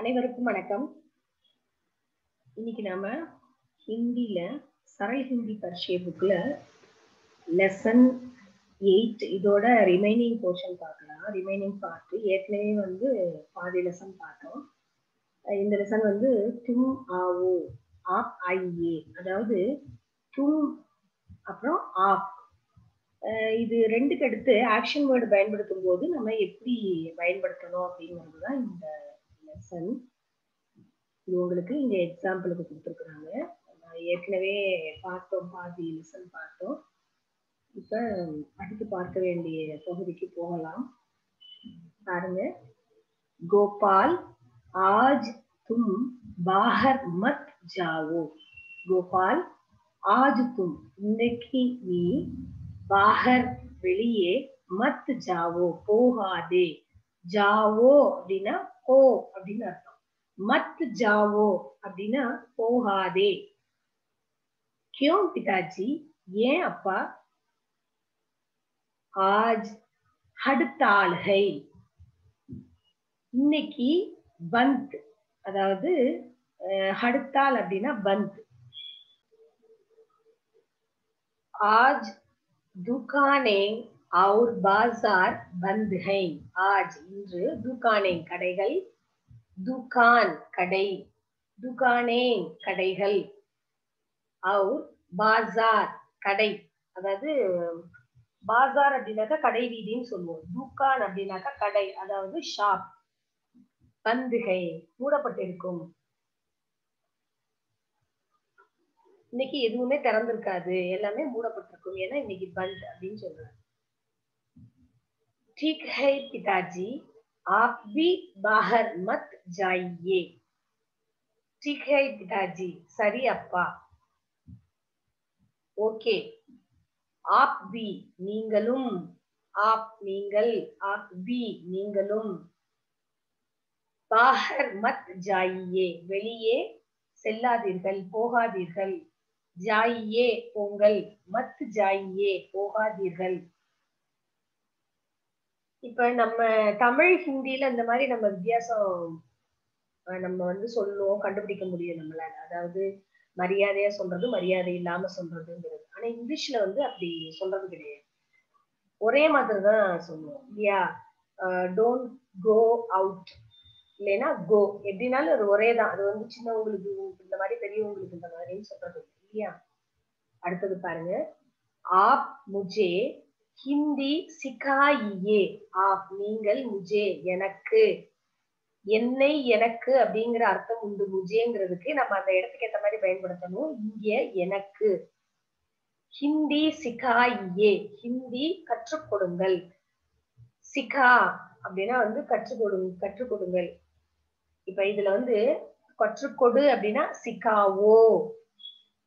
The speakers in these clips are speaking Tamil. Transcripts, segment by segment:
அனைவருக்கும் வணக்கம். இன்னைக்கு நாம ஹிந்தில சரல் ஹிந்தி பரீட்சை புக்ல லெசன் 8 இதோட ரிமைனிங் போர்ஷன் பார்க்கலாம். ரிமைனிங் பார்ட் ஏற்கனவே பாதி லெசன் பார்த்தோம். இந்த லெசன் தும் ஆவோ ஆப் ஐயே, அதாவது தும் அப்புறம் ஆப், இது ரெண்டுக்கு அடுத்து ஆக்ஷன் வேர்டு பயன்படுத்தும் போது நம்ம எப்படி பயன்படுத்தணும் அப்படிங்கிறது தான் இந்த லெசன். இது உங்களுக்கு இங்க எக்ஸாம்பிளுக்கு கொடுத்துருக்குறாங்க. ஏற்கனவே பார்த்தோம், பாதி லெசன் பார்த்தோம். இப்ப அடுத்து பார்க்க வேண்டிய பகுதிக்கு போகலாம். பாருங்க. கோபால் ஆஜ் தும் பாஹர் மத் ஜாவோ. கோபால் ஆஜ் தும், இன்னைக்கு நீ பாஹர் வெளியே, மத் ஜாவோ போகாதே. ஜாவோ அப்படின்னா போ அப்படின்னு அர்த்தம். மத் ஜாவோ அப்படின்னா போகாதே. क्यों पिताजी, ஏன் அப்பா? आज हड़ताल है, இன்னைக்கு பந்த், அதாவது ஹடுத்தால் அப்படின்னா பந்த். आज दुकानें और बाजार बंद हैं. आज இன்று दुकानें கடைகள், दुकान கடை, दुकानें கடைகள், और बाजार கடை, அதாவது பாசார் அப்படின்னாக்கா கடை வீதின்னு சொல்லுவோம். துக்கான் அப்படின்னாக்கா கடை, அதாவது ஷாப். பந்துகை மூடப்பட்டிருக்கும். இன்னைக்கு எதுவுமே திறந்திருக்காது, எல்லாமே மூடப்பட்டிருக்கும், ஏன்னா இன்னைக்கு பந்த் அப்படின்னு சொல்றாங்க. ठीक है पिताजी, आप भी बाहर मत जाइए. ठीक है पिताजी, சரி அப்பா. ஓகே. आप भी நீங்களும், आप நீங்கள், आप भी நீங்களும், बाहर मत जाइए வெளியே செல்லாதீர்கள், போகாதீர்கள், जाइए போங்கள், मत जाइए போகாதீர்கள். இப்ப நம்ம தமிழ் ஹிந்தில இந்த மாதிரி நம்ம வித்தியாசம் நம்ம சொல்லுவோம், கண்டுபிடிக்க முடியும் நம்மளால. அதாவது மரியாதையா சொல்றது, மரியாதை இல்லாம சொல்றதுங்கிறது. ஆனா இங்கிலீஷ்ல அப்படி சொல்றது கிடையாது, ஒரே மாதிரிதான் சொல்லுவோம் இல்லையா? டோன்ட் கோ அவுட், இல்லைன்னா கோ, எப்படின்னாலும் அது ஒரே தான். அது சின்னவங்களுக்கு இந்த மாதிரி, பெரியவங்களுக்கு இந்த மாதிரின்னு சொல்றது இல்லையா? அடுத்தது பாருங்க. ஆப் முஜே ஹிந்தி சிகாயியே. ஆப் நீங்கள், முஜே எனக்கு, என்னை, எனக்கு அப்படிங்கிற அர்த்தம் உண்டு. முஜேங்கிறதுக்கு நம்ம அந்த இடத்துக்கு ஏற்ற மாதிரி பயன்படுத்தணும். இங்க எனக்கு. ஹிந்தி சிகாயியே, ஹிந்தி கற்றுக் கொடுங்கள். சிகா அப்படின்னா கற்றுக் கொடுங்கள். இப்ப இதுல கற்றுக்கொடு அப்படின்னா சிகாவோ,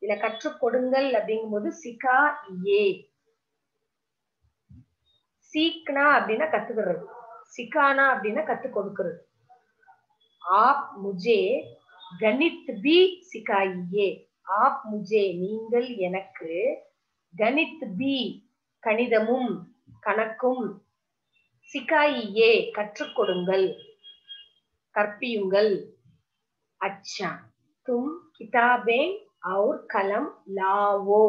இதுல கற்றுக் கொடுங்கள் அப்படிங்கும் போது சிகா ஏ. சீக்னா அப்படின்னா கத்துக்கிறது, சிகானா அப்படின்னா கத்துக் கொடுக்கிறது. आप मुझे गणित भी सिखाइए. आप मुझे நீங்கள் எனக்கு, गणित भी கணிதமும் கணக்கும், सिखाइए கற்றுக் கொடுங்கள், கற்பியுங்கள். अच्छा तुम किताबें और कलम लाओ.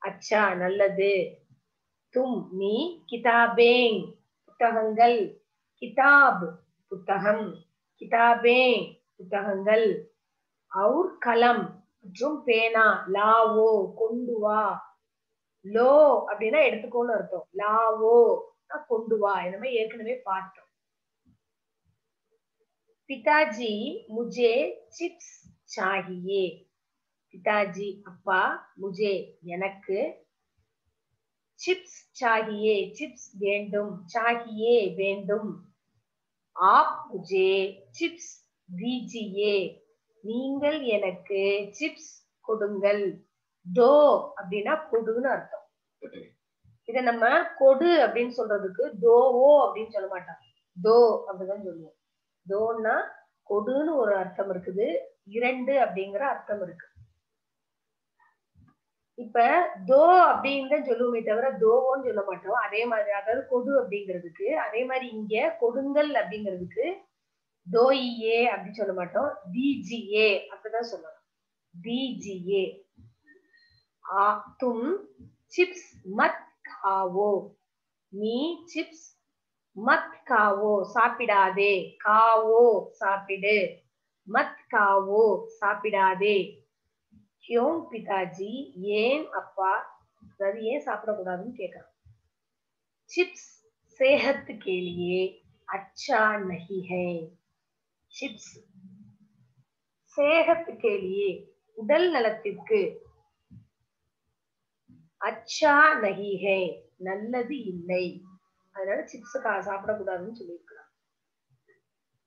अच्छा நல்லது. तुम நீ, किताबें புத்தகங்கள், கிதாப் புத்தகம், கிதாபே புத்தகங்கள், और कलम மற்றும் பேனா, லாவோ கொண்டு வா. லோ அப்படின்னா எடுத்துக்கோன்னு அர்த்தம், லாவோ கொண்டு வா. நம்ம ஏற்கனவே பார்த்தோம். பிதாஜி முஜே சிப்ஸ் சாகியே. பிதாஜி அப்பா, முஜே எனக்கு, சிப்ஸ் சாகியே சிப்ஸ் வேண்டும், சாகியே வேண்டும். ஆப் முஜே சிப்ஸ் தீஜியே, நீங்கள் எனக்கு சிப்ஸ் கொடுங்கள். தோ அப்படின்னா கொடுன்னு அர்த்தம். இத நம்ம கொடு அப்படின்னு சொல்றதுக்கு தோவோ அப்படின்னு சொல்ல மாட்டோம், தோ அப்படிதான் சொல்லுவோம். தோன்னா கொடுன்னு ஒரு அர்த்தம் இருக்குது, இரண்டு அப்படிங்கிற அர்த்தம் இருக்கு. இப்ப தோ அப்படின்னு சொல்லுவோமே தவிர தோவோன்னு சொல்ல மாட்டோம். அதே மாதிரி, அதாவது கொடு அப்படிங்கிறதுக்கு. அதே மாதிரி இங்க கொடுங்கள் அப்படிங்கிறதுக்கு தோஇயே அப்படி சொல்ல மாட்டோம், दीजिए அப்படிதான் சொல்லணும். दीजिए. तुम चिप्स मत खाओ. நீ சிப்ஸ் மத் காவோ சாப்பிடாதே. காவோ சாப்பிடு, மத் காவோ சாப்பிடாதே. क्यों पिताजी? ஏன் அப்பா? அதாவது ஏன் சாப்பிடக்கூடாதுன்னு கேட்கறான். चिप्स सेहत के लिए अच्छा नहीं है. चिप्स सेहत के लिए உடல் நலத்திற்கு अच्छा नहीं है நல்லது இல்லை. அதனால சிப்ஸ் சாப்பிடக்கூடாதுன்னு சொல்லியிருக்கிறாங்க.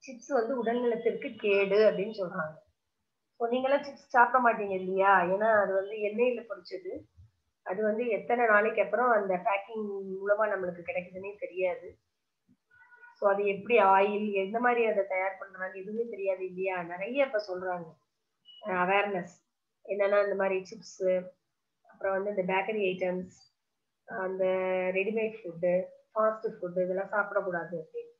சிப்ஸ் வந்து உடல் நலத்திற்கு கேடு அப்படின்னு சொல்றாங்க. நீங்களாம் சிப்ஸ் சாப்பிட மாட்டீங்க இல்லையா? ஏன்னா அது வந்து எண்ணெயில பொரிச்சது. அது வந்து எத்தனை நாளைக்கு அப்புறம் அந்த பேக்கிங் மூலமா நம்மளுக்கு கிடைக்குதுன்னே தெரியாது. ஸோ அது எப்படி ஆயில் எந்த மாதிரி அதை தயார் பண்றாங்க எதுவுமே தெரியாது இல்லையா? நிறைய இப்ப சொல்றாங்க அவேர்னஸ். என்னன்னா இந்த மாதிரி சிப்ஸ், அப்புறம் வந்து இந்த பேக்கரி ஐட்டம்ஸ், அந்த ரெடிமேட் ஃபுட்டு, ஃபாஸ்ட் ஃபுட்டு இதெல்லாம் சாப்பிடக்கூடாது அப்படின்னு.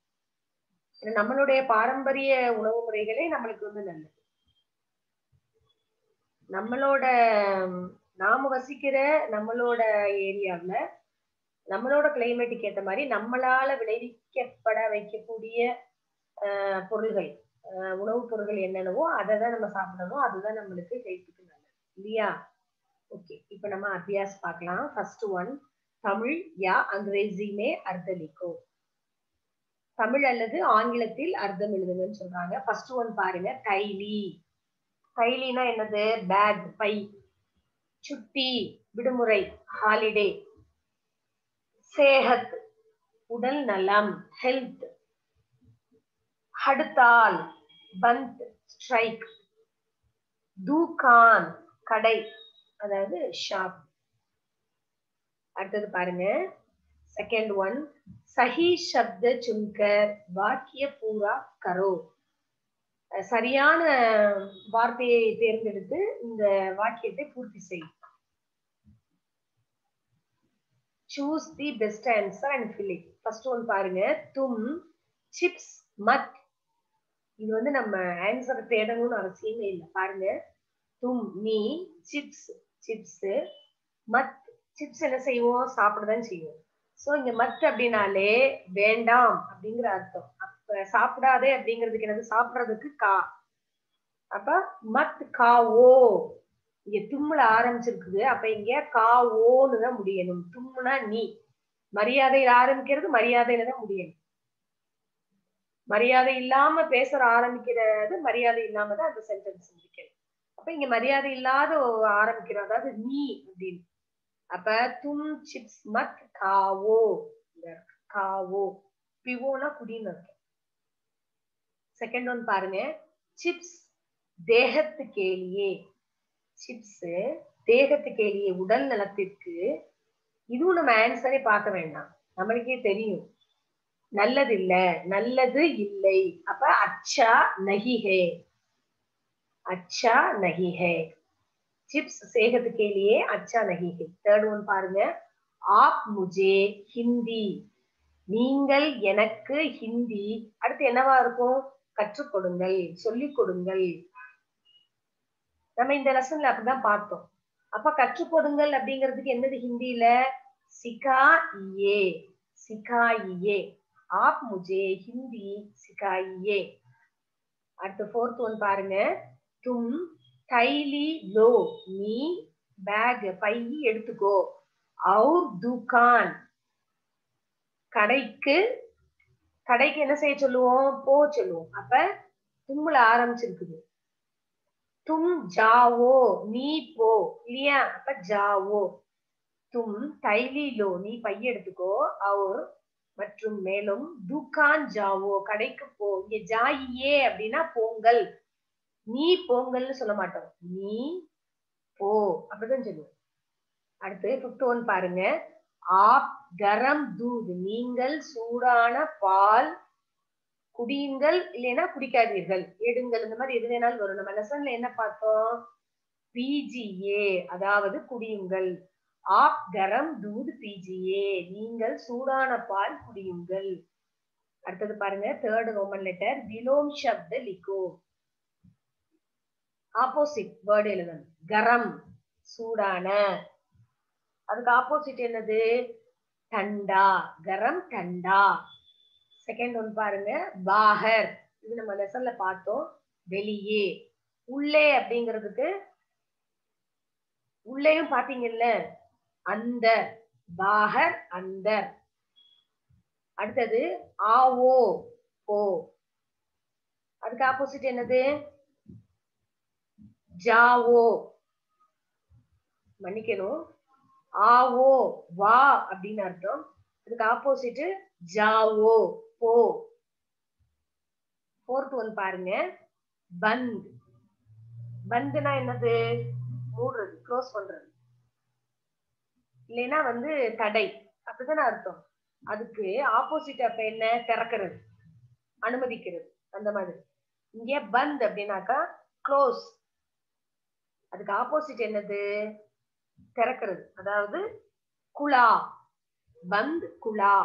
நம்மளுடைய பாரம்பரிய உணவு முறைகளே நம்மளுக்கு வந்து நல்லது. நம்மளோட நாம வசிக்கிற நம்மளோட ஏரியாவுல நம்மளோட கிளைமேட்டுக்கு ஏற்ற மாதிரி நம்மளால விளைவிக்கப்பட வைக்கக்கூடிய பொருள்கள், உணவுப் பொருள்கள் என்னென்னவோ அதை தான் நம்ம சாப்பிடணும். அதுதான் நம்மளுக்கு ஹெல்த்துக்கு நல்லது இல்லையா? ஓகே, இப்ப நம்ம அபியாஸ் பார்க்கலாம். ஃபர்ஸ்ட் ஒன், தமிழ் யா அங்கிரேசி மே அர்த்த லிखो. தமிழ் அல்லது ஆங்கிலத்தில் அர்த்தம் எழுதுங்கன்னு சொல்றாங்க. ஃபர்ஸ்ட் ஒன் பாருங்க, தைலி. தைலினா என்னது? பேக், பை. சுட்டி, விடுமுறை, ஹாலிடே. சேஹத், உடல் நலம், ஹெல்த். ஹடுத்தால், பந்த், ஸ்ட்ரைக். தூகான், கடை, அதாவது ஷாப். அடுத்தது பாருங்க, செகண்ட் ஒன், சஹி சப்த சுன்கர் வாக்கிய பூரா கரோ. சரியான வார்த்தையை தேர்ந்தெடுத்து இந்த வாக்கியத்தை பூர்த்தி செய். Choose the best answer and fill it. First one பாருங்க, தும் சிப்ஸ் மத். இது வந்து நம்ம ஆன்சர் தேடணும்னு அவசியமே இல்லை. பாருங்க, தும் நீ, சிப்ஸ் சிப்ஸ், மத் சிப்ஸ் என்ன செய்வோம்? சாப்பிடதான் செய்வோம். சோ இங்க மத் அப்படின்னாலே வேண்டாம் அப்படிங்கிற அர்த்தம். அப்ப சாப்பிடாதே அப்படிங்கிறதுக்கு என்னது? சாப்பிடுறதுக்கு கா. அப்ப மத் காவோ, இங்க தும்முல ஆரம்பிச்சிருக்குது. அப்ப இங்க காவோன்னு தான் முடியணும். தும்முனா நீ. மரியாதையில் ஆரம்பிக்கிறது மரியாதையில தான் முடியணும். மரியாதை இல்லாம பேசுற ஆரம்பிக்கிறது மரியாதை இல்லாம தான் அந்த சென்டென்ஸ் முடிக்கணும். அப்ப இங்க மரியாதை இல்லாத ஆரம்பிக்கிறோம், அதாவது நீ அப்படின்னு. அப்ப தும் சிப்ஸ் மத் காவோ. காவோ, பிவோனா குடின்னு இருக்கும். செகண்ட் ஒன் பாருங்க, சிப்ஸ் தேகத்து கேலியே. சிப்ஸ் தேகத்து கேலியே, உடல் நலத்திற்கு. இதுவும் நம்ம ஆன்சரே பார்க்க வேண்டாம், நம்மளுக்கே தெரியும். நல்லது இல்ல, நல்லது இல்லை. அப்ப அச்சா நஹி ஹே, அச்சா நஹி ஹே. चिप्स सेहत के लिए अच्छा नहीं है. थर्ड वन பாருங்க, आप मुझे हिंदी. நீங்கள் எனக்கு ஹிந்தி. அடுத்து என்னவா இருக்கும்? கற்றுக் கொடுங்கள், சொல்லிக் கொடுங்கள். நம்ம இந்த லெசன்ல அப்படிதான் பார்த்தோம். அப்ப கற்றுக் கொடுங்கள் அப்படிங்கிறதுக்கு என்னது ஹிந்தியில? सिखाइए, सिखाइए. आप मुझे हिंदी सिखाइए. அடுத்து फोर्थ वन பாருங்க, तुम தைலி லோ. நீ பேக் பை எடுத்துக்கோ. और दुकान, கடைக்கு. கடைக்கு என்ன செய்ய சொல்லுவோம்? போ சொல்லுவோம். அப்ப தும்முல ஆரம்பிச்சிருக்குது. தும் ஜாவோ, நீ போ இல்லையா? அப்ப ஜாவோ. தும் தைலி லோ, நீ பை எடுத்துக்கோ. और மற்றும் மேலும் துகான் ஜாவோ, கடைக்கு போ. இங்க ஜாயியே அப்படின்னா போங்கள். நீ போங்கல்னு சொல்ல மாட்டோம், நீ போ அப்படிதான் சொல்லுவோம். அடுத்து ஃபிஃப்த் ஒன் பாருங்க, ஆப் கரம் தூத். நீங்கள் சூடான பால் குடியுங்கள், இல்லைன்னா குடிக்காதீர்கள், எடுங்கள். இந்த மாதிரி எது வேணாலும் வரும். நம்ம லெசன்ல என்ன பார்த்தோம்? பீஜியே, அதாவது குடியுங்கள். ஆப் கரம் தூத் பீஜியே, நீங்கள் சூடான பால் குடியுங்கள். அடுத்தது பாருங்க, தேர்ட் ரோமன் லெட்டர். விலோம் शब्द लिखो. ஆப்போசிட் வேர்ட் எழுதணும். கரம் சூடான. அதுக்கு ஆப்போசிட் என்னது? ठंडा. கரம் ठंडा. செகண்ட் ஒன் பாருங்க, பாஹர். இது நம்ம லெசன்ல பார்த்தோம், வெளியே. உள்ளே அப்படிங்கிறதுக்கு உள்ளேயும் பாத்தீங்கல்ல, அந்த. பாஹர் அந்தர். அடுத்தது ஆவோ போ. அதுக்கு ஆப்போசிட் என்னது? ஜாவோ. மன்னிக்கணும், ஆவோ வா அப்படின்னு அர்த்தம். அதுக்கு ஆப்போசிட் ஜாவோ போ. ஃபோர்த் ஒன் பாருங்க, பந்த். பந்துனா என்னது? மூடுறது, க்ளோஸ் பண்றது. இல்லைன்னா வந்து தடை, அப்படிதானே அர்த்தம். அதுக்கு ஆப்போசிட் அப்ப என்ன? திறக்கிறது, அனுமதிக்கிறது, அந்த மாதிரி. இங்க பந்த் அப்படின்னாக்கா க்ளோஸ். அதுக்கு ஆப்போசிட் என்னது? திறக்கிறது, அதாவது குலா. பந்த் குலா.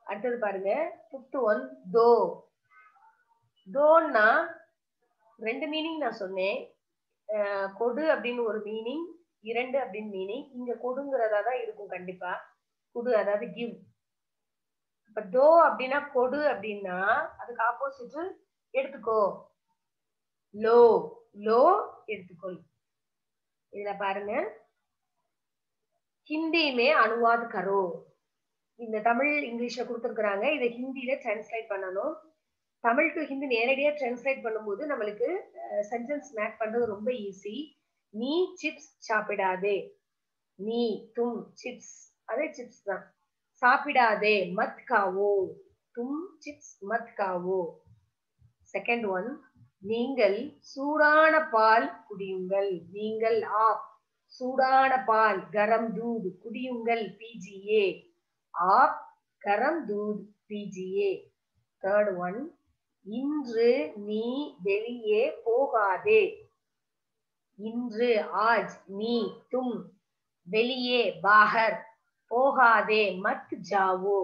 அடுத்தது பாருங்க, ஃபிஃப்த் ஒன் தோ. தோன்னா ரெண்டு மீனிங் நான் சொன்னேன். கொடு அப்படின்னு ஒரு மீனிங், இரண்டு அப்படின்னு மீனிங். இங்க கொடுங்கிறதா தான் இருக்கும் கண்டிப்பா. கொடு அதாவது கிவ். இப்ப தோ அப்படின்னா கொடு அப்படின்னா அதுக்கு ஆப்போசிட் எடுத்துக்கோ. லோ. லோ எடுத்துக்கொள். இதுல பாருங்க, ஹிந்தியுமே அனுவாத் கரோ. இந்த தமிழ் இங்கிலீஷ்ல கொடுத்துருக்காங்க, இதை ஹிந்தியில டிரான்ஸ்லேட் பண்ணணும். தமிழ் டு ஹிந்தி நேரடியா டிரான்ஸ்லேட் பண்ணும்போது நம்மளுக்கு சென்டென்ஸ் மேக் பண்றது ரொம்ப ஈஸி. நீ சிப்ஸ் சாப்பிடாதே. நீ தும் சிப்ஸ், அதே சிப்ஸ் தான். சாப்பிடாதே மத் காவோ. தும் சிப்ஸ் மத் காவோ. செகண்ட் ஒன், நீங்கள் சூடான பால் குடியுங்கள். நீங்கள் ஆப் சூடான பால், கரம் தூத் குடியுங்கள், பீஜியே. ஆப் கரம் தூத் பீஜியே. தேர்ட் ஒன், இன்று நீ வெளியே போகாதே. இன்று ஆஜ் நீ தும், வெளியே பாஹர், போகாதே மத் ஜாவோ.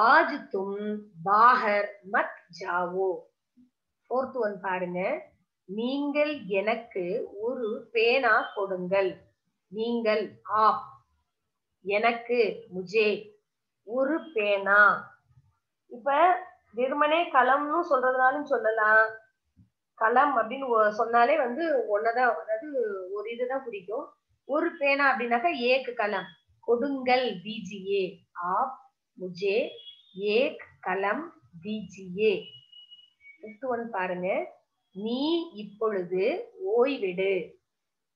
ஆஜ் தும் பாஹர் மத் ஜாவோ. ஃபோர்த் ஒன் பாருங்க, நீங்கள் எனக்கு ஒரு பேனா கொடுங்கள். நீங்கள் ஆப், எனக்கு முஜே, ஒரு பேனா. இப்ப வெறுமனே கலம்னு சொல்றதுனாலும் சொல்லலாம். கலம் அப்படின்னு சொன்னாலே வந்து ஒன்னதான், அதாவது ஒரு இதுதான் குறிக்கும். ஒரு பேனா அப்படின்னாக்கா ஏக் கலம், கொடுங்கள் தீஜியே. ஆப் முஜே ஏக் கலம் தீஜியே. ஃபிஃப்த் ஒன் பாருங்க, நீ இப்பொழுது ஓய்விடு.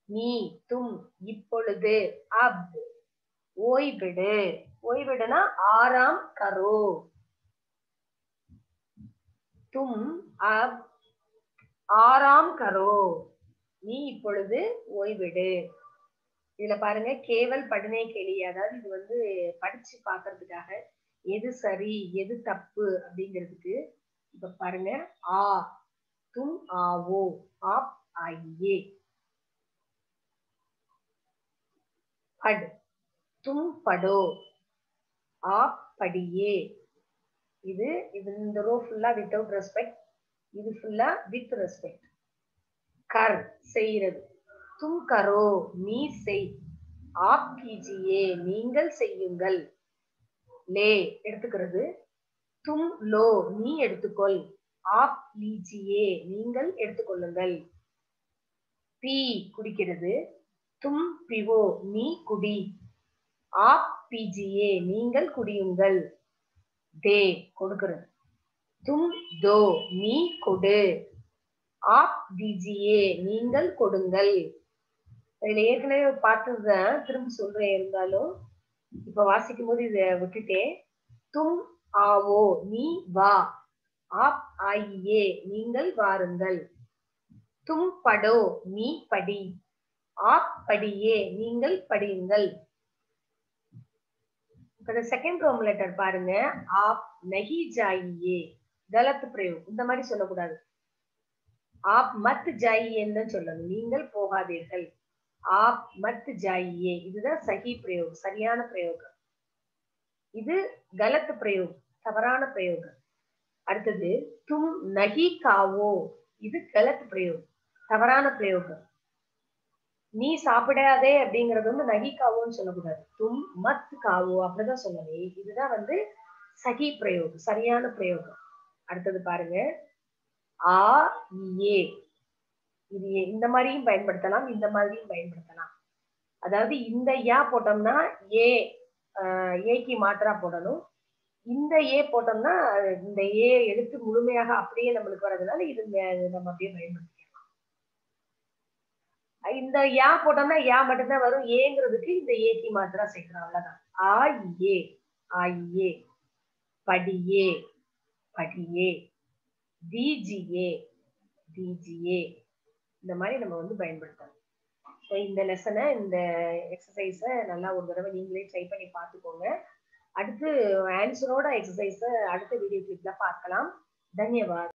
நீ தும் இப்பொழுது அப் ஓய்விடு. ஓய்விடுனா ஆராம் கரோ. தும் அப் ஆராம் கரோ. நீ இப்பொழுது ஓய்விடு. இதுல பாருங்க, கேவல் படுனே கேலி, அதாவது இது வந்து படிச்சு பாக்குறதுக்காக எது சரி எது தப்பு அப்படிங்கிறதுக்கு. இப்ப பாருங்க, ஆ தும் ஆவோ, ஆப் ஆயியே. பட் தும் படோ, ஆப் படியே. இது இந்த ரோ ஃபுல்லா வித்தவுட் ரெஸ்பெக்ட், இது ஃபுல்லா வித் ரெஸ்பெக்ட். கர் செய்யறது, தும் கரோ நீ செய். ஆப் கீஜியே நீங்கள் செய்யுங்கள். லே எடுத்துக்கிறது, தும் லோ நீ எடுத்துக்கொள். ஆப் லீஜியே நீங்கள் எடுத்துக்கொள்ளுங்கள். பீ குடிக்கிறது, தும் பிவோ நீ குடி. ஆப் பீஜியே நீங்கள் குடியுங்கள். தே கொடுக்கிறது, தும் தோ நீ கொடு. ஆப் தீஜியே நீங்கள் கொடுங்கள். இதுல ஏற்கனவே பார்த்ததுதான், திரும்ப சொல்றேன். இருந்தாலும் இப்ப வாசிக்கும் போது இத விட்டுட்டேன். தும் ஆவோ நீ வா. ஆப் ஆயியே நீங்கள் வாருங்கள். தும் படோ நீ படி. ஆப் படியே நீங்கள் படியுங்கள். செகண்ட் ரோம் லெட்டர் பாருங்க, ஆப் நஹி ஜாயியே. கலத் பிரயோக், இந்த மாதிரி சொல்லக்கூடாது. ஆப் மத் ஜாயியேன்னு சொல்லணும், நீங்கள் போகாதீர்கள். ஆப் மத் ஜாயியே, இதுதான் சஹி பிரயோக், சரியான பிரயோகம். இது கலத் பிரயோக், தவறான பிரயோகம். அடுத்தது தும் நஹி காவோ, இது கலத் பிரயோகம், தவறான பிரயோகம். நீ சாப்பிடாதே அப்படிங்கறது வந்து நஹி காவோன்னு சொல்லக்கூடாது. தும் மத் காவோ அப்படிதான் சொல்லணும். இதுதான் வந்து சகி பிரயோகம், சரியான பிரயோகம். அடுத்தது பாருங்க, ஆ ஏ, இது இந்த மாதிரியும் பயன்படுத்தலாம், இந்த மாதிரியும் பயன்படுத்தலாம். அதாவது இந்த யா போட்டோம்னா ஏ, ஏக்கு மாற்றா போடணும். இந்த ஏ போட்டோம்னா இந்த ஏ எழுத்து முழுமையாக அப்படியே நம்மளுக்கு வர்றதுனால இது நம்ம அப்படியே பயன்படுத்திக்கலாம். இந்த யா போட்டோம்னா யா மட்டும்தான் வரும். ஏங்கிறதுக்கு இந்த ஏக்கு மாத்திரா சேர்க்கிறோம், அவ்வளவுதான். ஆ ஏ, ஆயே, படியே, படியே, தீஜியே, தீஜியே, இந்த மாதிரி நம்ம வந்து பயன்படுத்தலாம். இந்த லெசனை, இந்த எக்ஸசைஸ நல்லா ஒரு தடவை நீங்களே ட்ரை பண்ணி பார்த்துக்கோங்க. அடுத்து ஆன்சரோட எக்ஸசைஸ அடுத்த வீடியோ கிளிப்ல பார்க்கலாம். தன்யவாத்.